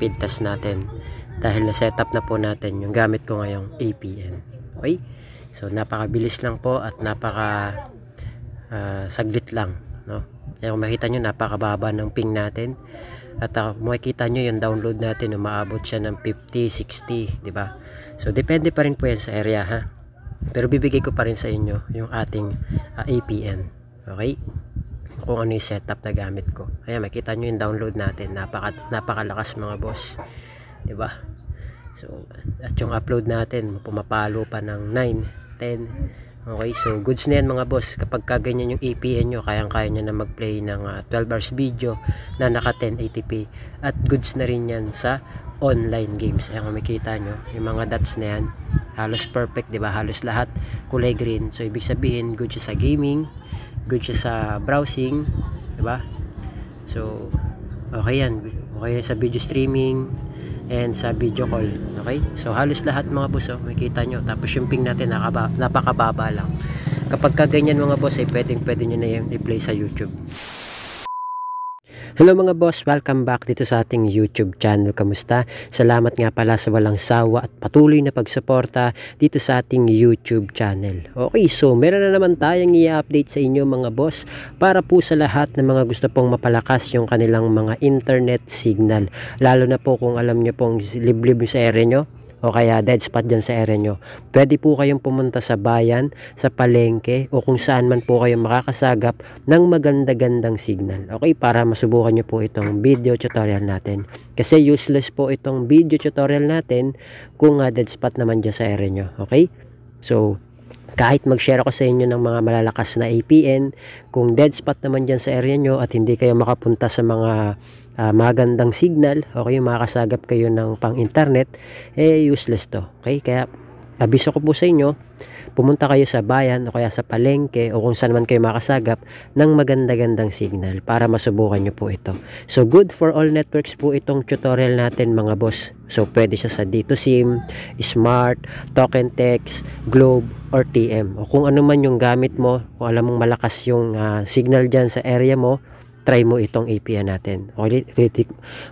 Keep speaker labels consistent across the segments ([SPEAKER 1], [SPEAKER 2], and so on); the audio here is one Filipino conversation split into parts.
[SPEAKER 1] speed test natin dahil na-setup na po natin yung gamit ko ngayong APN. Okay? So napakabilis lang po at saglit lang, no? Kaya kung makita nyo, napakababa ng ping natin. At makikita nyo yung download natin, umaabot siya ng 50, 60, di ba? So depende pa rin po yan sa area, ha? Pero bibigay ko pa rin sa inyo yung ating APN. Okay? Kung ano yung setup na gamit ko. Ayan, makita nyo yung download natin. Napakalakas mga boss. Diba? So, at yung upload natin, pumapalo pa ng 9, 10. Okay, so goods na yan mga boss. Kapag kaganyan yung APN nyo, kayang-kaya nyo na mag-play ng 12 hours video na naka 1080p. At goods na rin yan sa online games. Ayan, kung makita nyo, yung mga dots na yan, halos perfect, diba? Halos lahat kulay green. So, ibig sabihin, good siya sa gaming, good siya sa browsing, diba? So okay yan, okay sa video streaming and sa video call. Okay, so halos lahat mga boss, makikita nyo. Tapos yung ping natin napakababa lang. Kapag kaganyan mga boss, ay pwede nyo na yung i-play sa YouTube. Hello mga boss, welcome back dito sa ating YouTube channel. Kamusta? Salamat nga pala sa walang sawa at patuloy na pagsuporta dito sa ating YouTube channel. Okay, so meron na naman tayong i-update sa inyo mga boss para po sa lahat ng mga gusto pong mapalakas yung kanilang mga internet signal. Lalo na po kung alam nyo pong liblib sa area nyo o kaya dead spot dyan sa area nyo. Pwede po kayong pumunta sa bayan, sa palengke o kung saan man po kayong makakasagap ng maganda-gandang signal. Okay, para masubukan nyo po itong video tutorial natin. Kasi useless po itong video tutorial natin kung dead spot naman dyan sa area nyo. Okay, so kahit mag-share ako sa inyo ng mga malalakas na APN, kung dead spot naman dyan sa area nyo at hindi kayo makapunta sa mga magandang signal, okay, makakasagap kayo ng pang internet, useless to. Okay, kaya abiso ko po sa inyo, pumunta kayo sa bayan o kaya sa palengke o kung saan man kayo makasagap ng maganda-gandang signal para masubukan nyo po ito. So good for all networks po itong tutorial natin mga boss. So pwede siya sa D2SIM, Smart, Token Text, Globe or TM o kung ano man yung gamit mo. Kung alam mong malakas yung signal dyan sa area mo, try mo itong APN natin.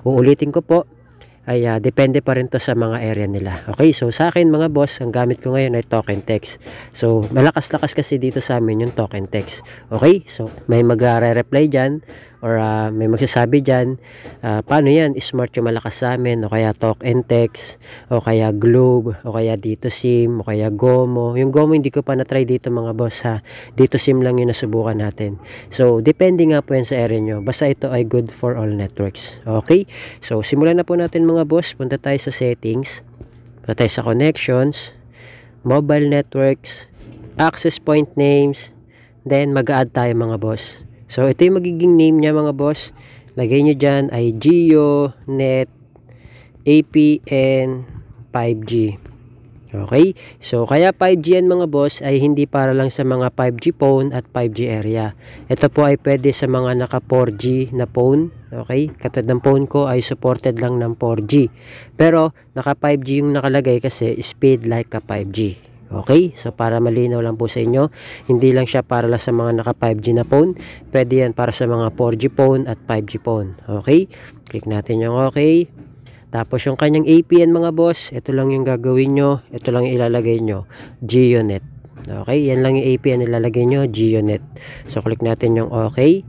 [SPEAKER 1] Uulitin ko po, ay depende pa rin to sa mga area nila. Okay, so sa akin mga boss, ang gamit ko ngayon ay Token Text. So malakas-lakas kasi dito sa amin yung Token Text. Okay, so may mag-reply dyan or may magsasabi dyan, paano yan, Smart yung malakas sa amin o kaya Token Text o kaya Globe o kaya D2SIM o kaya Gomo. Yung Gomo hindi ko pa na-try dito mga boss, ha. D2SIM lang yung nasubukan natin. So depende nga po yan sa area nyo. Basta ito ay good for all networks. Okay, so simulan na po natin mga boss. Punta tayo sa settings, punta tayo sa connections, mobile networks, access point names, then mag-add tayo mga boss. So ito yung magiging name niya mga boss. Lagay nyo dyan ay GeoNet APN 5G. Okay, so kaya 5G yan mga boss ay hindi para lang sa mga 5G phone at 5G area. Ito po ay pwede sa mga naka 4G na phone. Okay, katulad ng phone ko ay supported lang ng 4G. Pero naka 5G yung nakalagay kasi speed like a 5G. Okay, so para malinaw lang po sa inyo, hindi lang siya para lang sa mga naka 5G na phone. Pwede yan para sa mga 4G phone at 5G phone. Okay, click natin yung okay. Tapos yung kanyang APN mga boss, ito lang yung gagawin nyo, ito lang yung ilalagay nyo, GeoNet. Okay, yan lang yung APN ilalagay nyo, GeoNet. So click natin yung okay.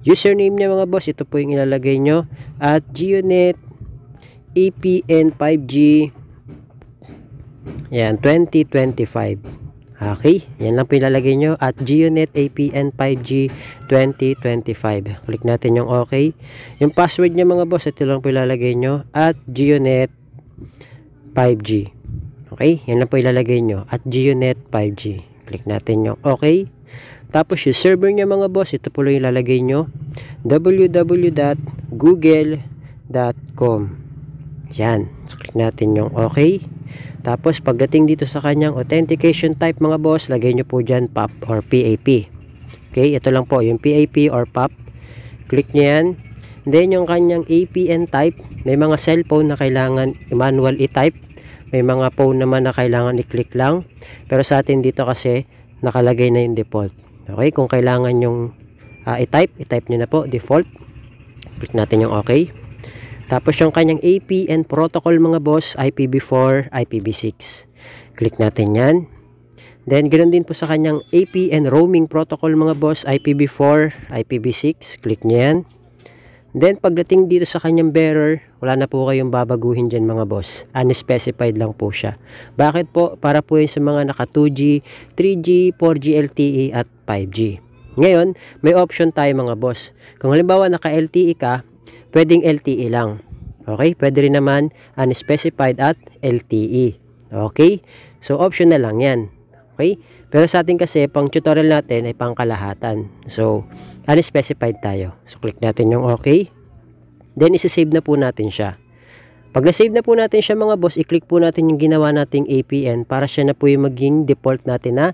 [SPEAKER 1] Username niya mga boss, ito po yung ilalagay nyo, at GeoNet APN 5G, yan, 2025. Okay, yan lang po ilalagay nyo, at GeoNet APN 5G 2025. Click natin yung okay. Yung password niya mga boss, ito lang po ilalagay nyo, at GeoNet 5G. Okay, yan lang po ilalagay nyo, at GeoNet 5G. Click natin yung okay. Tapos yung server niya mga boss, ito po lang ilalagay nyo, www.google.com. Yan, so click natin yung okay. Tapos pagdating dito sa kanyang authentication type mga boss, lagay nyo po dyan PAP or PAP. Okay, ito lang po yung PAP or PAP. Click nyo yan. Then yung kanyang APN type, may mga cellphone na kailangan manual i-type, may mga phone naman na kailangan i-click lang. Pero sa atin dito kasi nakalagay na yung default. Okay, kung kailangan yung i-type nyo na po default. Click natin yung okay. Tapos yung kanyang APN protocol mga boss, IPv4, IPv6. Click natin yan. Then ganoon din po sa kanyang APN roaming protocol mga boss, IPv4, IPv6. Click nyo yan. Then pagdating dito sa kanyang bearer, wala na po kayong babaguhin dyan mga boss. Unspecified lang po siya. Bakit po? Para po yun sa mga naka 2G, 3G, 4G LTE at 5G. Ngayon, may option tayo mga boss. Kung halimbawa naka LTE ka, pwedeng LTE lang. Okay? Pwede rin naman unspecified at LTE. Okay? So option na lang yan. Okay? Pero sa atin kasi, pang tutorial natin ay pang kalahatan. So, unspecified tayo. So, click natin yung okay. Then, isi-save na po natin siya. Pag na-save na po natin siya mga boss, i-click po natin yung ginawa nating APN para siya na po yung maging default natin na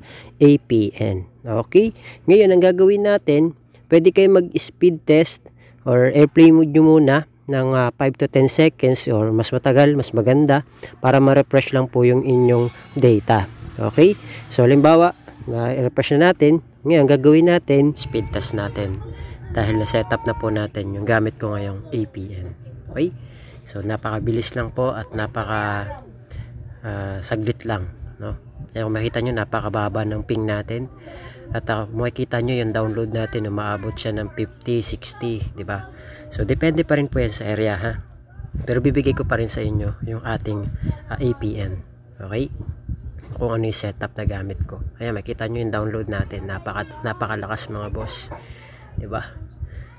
[SPEAKER 1] APN. Okay? Ngayon, ang gagawin natin, pwede kayo mag-speed test or airplane mode nyo muna ng 5 to 10 seconds or mas matagal, mas maganda para ma-refresh lang po yung inyong data. Okay? So, halimbawa, na-refresh na natin. Ngayon, gagawin natin, speed test natin. Dahil na-setup na po natin yung gamit ko ngayong APN. Okay? So, napakabilis lang po at saglit lang. No? Kaya kung makita nyo, napakababa ng ping natin. At makikita nyo yung download natin, umaabot siya ng 50, 60, diba? So, depende pa rin po yan sa area, ha? Pero bibigay ko pa rin sa inyo yung ating APN. Okay? Kung ano yung setup na gamit ko. Ayan, makita nyo yung download natin. Napakalakas mga boss. Diba?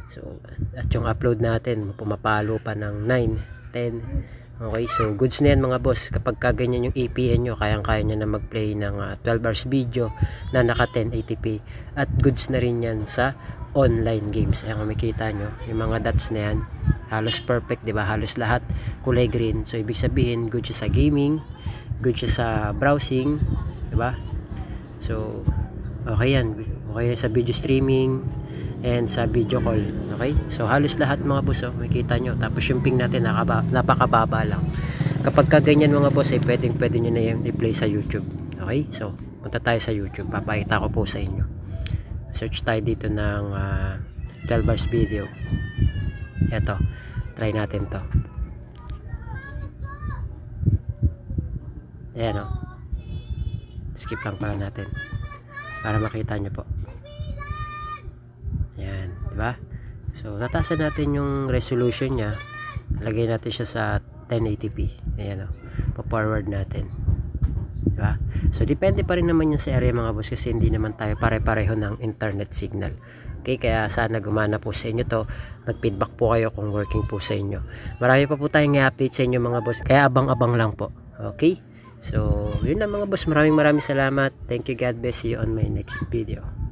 [SPEAKER 1] So, at yung upload natin, pumapalo pa ng 9, 10. Okay, so goods na yan mga boss. Kapag kaganyan yung APN nyo, kayang-kaya nyo na mag-play ng 12 hours video na naka 1080p. At goods na rin yan sa online games. Ayan, makikita nyo, yung mga dots na yan, halos perfect, diba? Halos lahat kulay green. So, ibig sabihin, good siya sa gaming, good siya sa browsing, diba? So, okay yan. Okay yan sa video streaming and sa video call. Okay? So, halos lahat mga boss, makikita nyo. Tapos yung ping natin, napakababa lang. Kapag kaganyan mga boss, pwede nyo na yung i-play sa YouTube. Okay? So, punta tayo sa YouTube. Papakita ko po sa inyo. Search tayo dito ng 12 hours video. Eto. Try natin to. Ayan o. Skip lang pala natin para makita nyo po. Ayan, diba? So, nataasan natin yung resolution nya. Lagay natin siya sa 1080p. Ayan o. Pa-forward natin. Diba? So, depende pa rin naman yun sa area mga boss kasi hindi naman tayo pare-pareho ng internet signal. Okay, kaya sana gumana po sa inyo to. Mag-feedback po kayo kung working po sa inyo. Marami pa po tayong i-update sa inyo mga boss. Kaya abang-abang lang po. Okay? So, yun na mga boss. Maraming salamat. Thank you. God bless you on my next video.